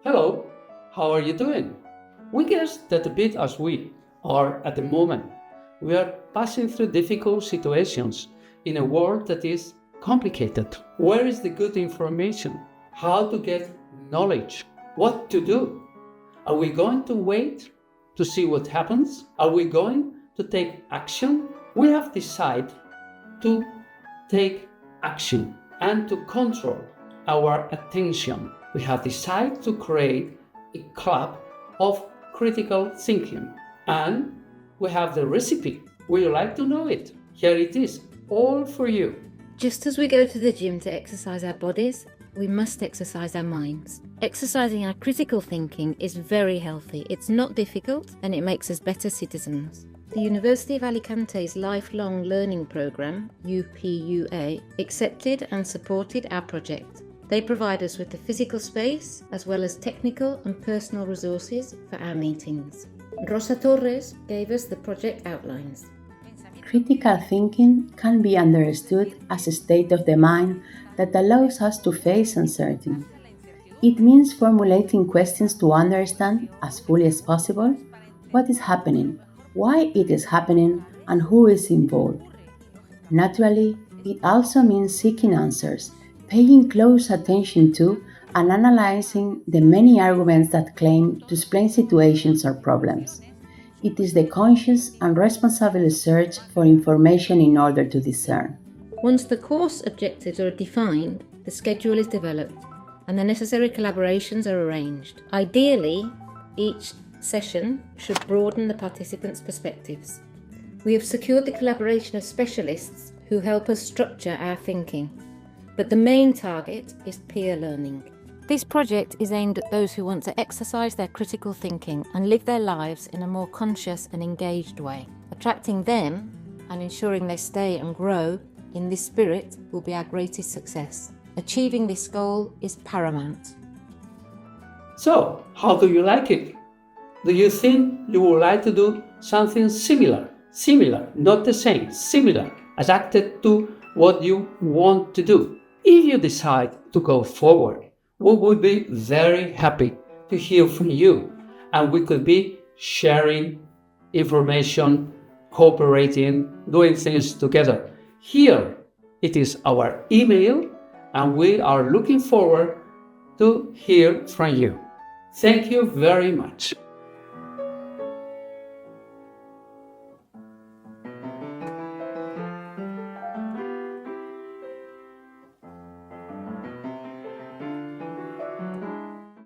Hello, how are you doing? We guess that a bit as we are at the moment. We are passing through difficult situations in a world that is complicated. Where is the good information? How to get knowledge? What to do? Are we going to wait to see what happens? Are we going to take action? We have decided to take action and to control our attention. We have decided to create a club of critical thinking, and we have the recipe. Would you like to know it? Here it is, all for you. Just as we go to the gym to exercise our bodies, we must exercise our minds. Exercising our critical thinking is very healthy. It's not difficult and it makes us better citizens. The University of Alicante's Lifelong Learning Programme, UPUA, accepted and supported our project. They provide us with the physical space as well as technical and personal resources for our meetings. Rosa Torres gave us the project outlines. Critical thinking can be understood as a state of the mind that allows us to face uncertainty. It means formulating questions to understand, as fully as possible, what is happening, why it is happening, and who is involved. Naturally, it also means seeking answers, paying close attention to and analyzing the many arguments that claim to explain situations or problems. It is the conscious and responsible search for information in order to discern. Once the course objectives are defined, the schedule is developed and the necessary collaborations are arranged. Ideally, each session should broaden the participants' perspectives. We have secured the collaboration of specialists who help us structure our thinking, but the main target is peer learning. This project is aimed at those who want to exercise their critical thinking and live their lives in a more conscious and engaged way. Attracting them and ensuring they stay and grow in this spirit will be our greatest success. Achieving this goal is paramount. So, how do you like it? Do you think you would like to do something similar? Similar, not the same, similar, adapted to what you want to do. If you decide to go forward, we would be very happy to hear from you, and we could be sharing information, cooperating, doing things together. Here it is our email, and we are looking forward to hear from you. Thank you very much.